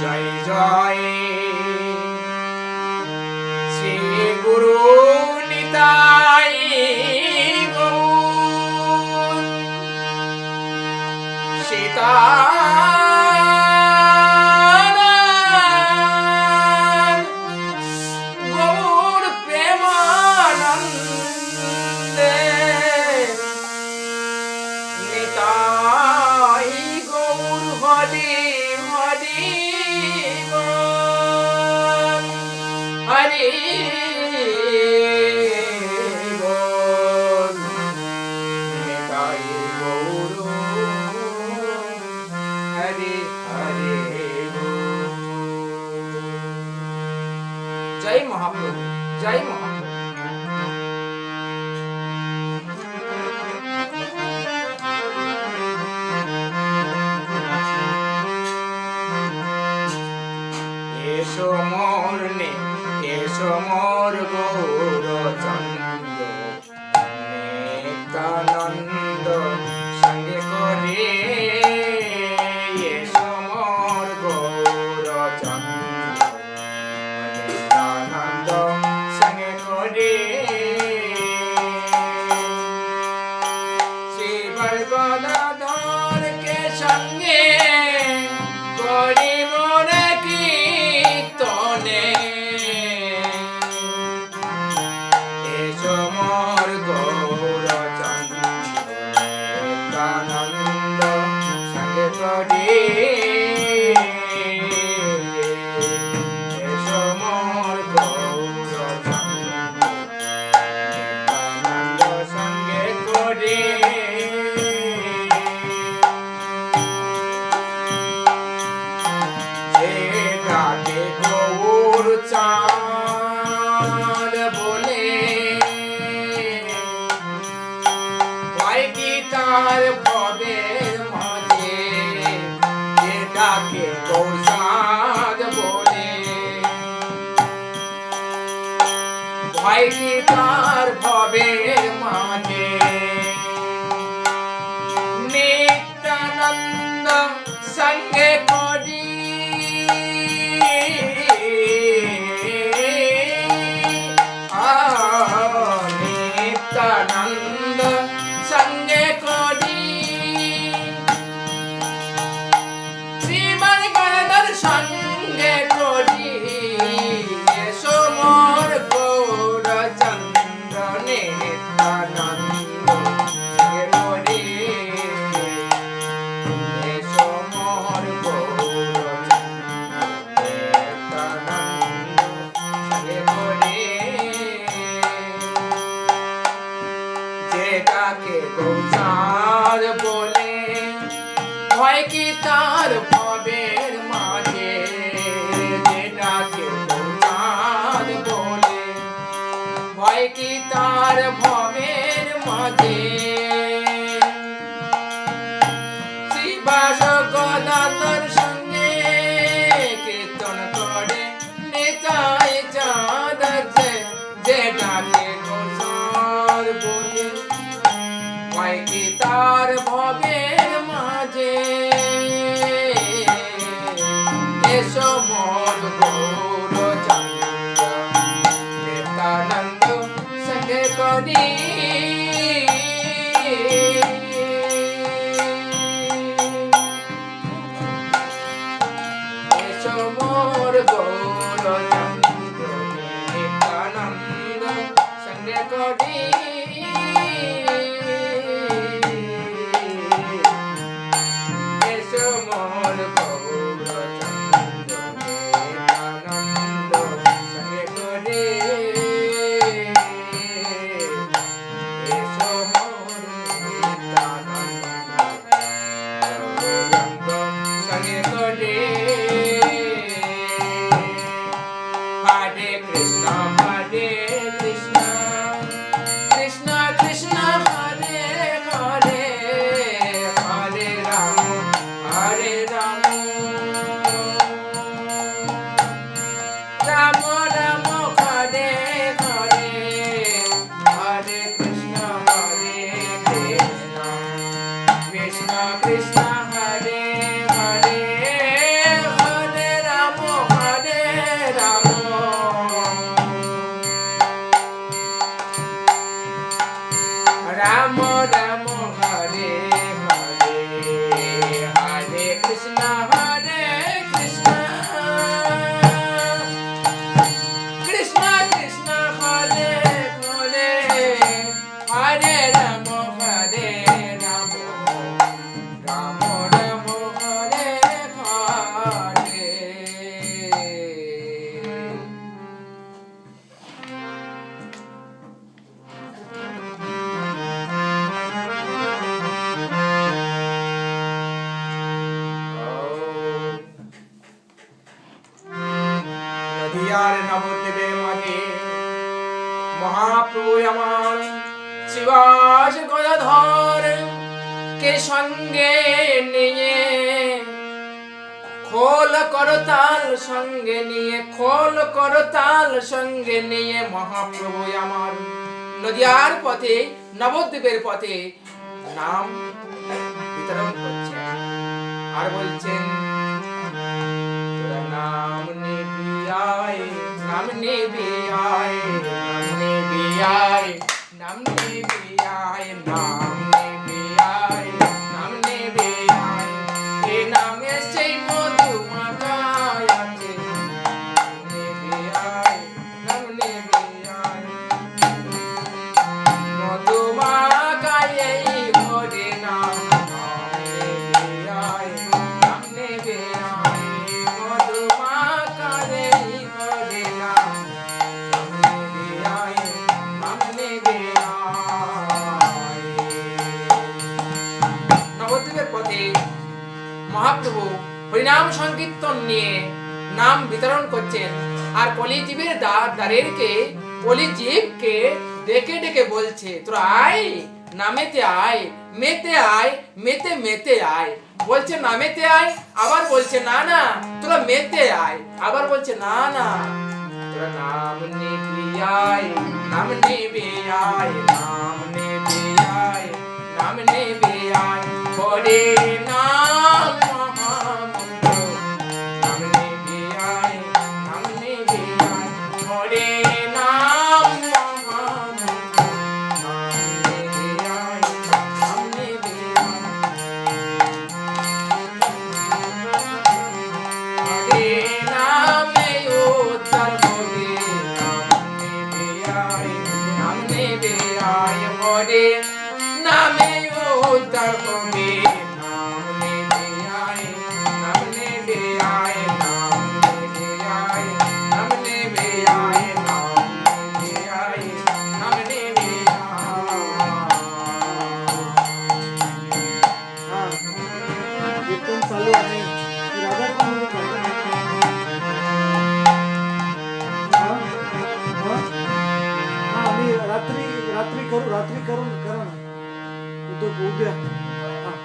জয় জয় শ্রী গুরু নিতাই গৌর সীতা গৌর প্রেমানন্দে নিতাই গৌর হরি হরি হরি বল নিতাই গৌর হরি হরি জয় মহাপ্রভু জয় মহাপ্রভু। এসো মোর নে এসো মোর গৌর চন্দ্র নিত্যানন্দ সঙ্গে করে এসো মোর গৌর চন্দ্র নিত্যানন্দ সঙ্গে করে শিবর গদাধর কে সঙ্গে করি মোরে কীর্তনে এসো মোর গৌর চন্দ্র নিত্যানন্দ সঙ্গে করি এসো মোর গৌর চন্দ্র নিত্যানন্দ সঙ্গে করি ডাকে গৌর চাঁদ বলে হয় কি তার ভবের মাঝে ডাকে গৌর চাঁদ বলে হয় কি তার ভবের মাঝে নিত্যানন্দ সঙ্গে করি নিত্যানন্দ সঙ্গে করি শ্রীমান গদাধর সঙ্গে করি এসো মোর গৌর চন্দ্র নিত্যানন্দ সঙ্গে করি এসো মোর গৌর নিত্যানন্দ সঙ্গে করি যেটাকে গৌচার বলে হয় কি তার ভবের মাঝে যেটাকে গৌচার বলে হয় কি তার ভবের মাঝে শিবাস গদাধর সঙ্গে কীর্তন করে নিতাই চাঁদ যেটাকে গৌচার বলে হয় কি তার ভবের মাঝে এসো মোর গৌর চন্দ্র নিত্যানন্দ সঙ্গে করি कृष्ण हरे हरे हरे राम राम राम हरे हरे हरे कृष्ण कृष्ण कृष्ण हरे हरे हरे राम राम राम हरे हरे। নদিয়ার নবদ্বীপের মাঝে মহাপ্রভু আমার শিবাস গদাধর কে সঙ্গে নিয়ে খোল করতাল সঙ্গে নিয়ে মহাপ্রভু আমার নদিয়ার পথে নবদ্বীপের পথে নাম বিতরণ করছেন আর বলছেন তোরা নাম নিবি আয় নাম নিবি আয় নাম নিবি আয় নাম নিবি আয় নাম নিবি আয় নাম নিবি আয় এ নামে সেই মধু মাখায় আছে নাম নিবি আয় নাম নিবি আয় মধু মাখায় এই হরে নাম নাম নিবি আয় নাম নিবি আয় মধু মাখায় এই হরে নাম নাম নিবি আয় নাম নিবি আয়। নবদ্বীপের পথে মহাপ্রভু হরিনাম সংকীর্তন নিয়ে নাম বিতরণ করছেন আর কলিজীবের কলিজীবকে ডেকে ডেকে বলছে তোরা আয় নামেতে আয় মেতে আয় মেতে আয়। বলছে নামেতে আয় আবার বলছে না না তোরা মেতে আয় আবার বলছে না না তোরা নাম নিবি আয় নাম নিবি আয় নাম নিবি আয় নাম নিবি আয় হরে নাম মহামন্ত্র নাম নিবি আয় নাম নিবি আয় হরে নাম মহামন্ত্র নাম নিবি আয় নাম নিবি আয় হরে নামে উদ্ধার হবে নাম নিবি আয় নাম নিবি আয় হরে নামে উদ্ধার হবে নাম নিবি আয় নাম নিবি আয় নাম নিবি আয় নাম নিবি আয় নাম নিবি আয় নাম নিবি हाँ कीर्तन चालू आहे राधा कोणी करतो हाँ हाँ हाँ मी रात्री करून करा ना उद्या हाँ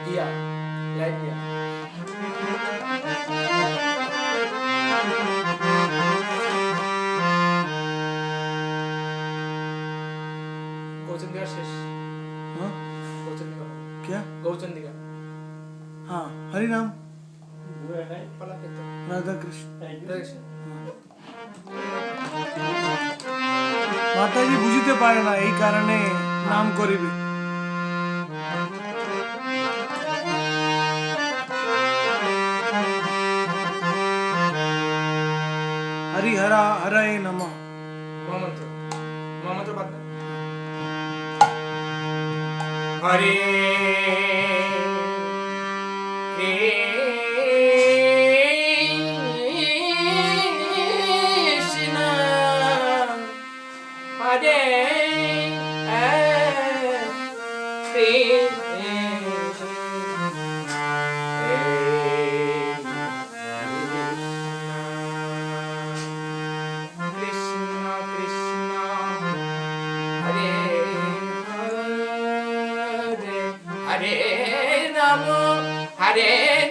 दिया लाइट दिया गौचंदिका शेष हाँ गौचंदिका क्या गौचंदिका हाँ हरि नाम पला तो राधा कृष्ण कृष्ण মাতাজি বুঝিতে পারে না এই কারণে নাম করিবে हरि हरा हरये नमः महामंत्र बात हरे कृष्ण हरे हरे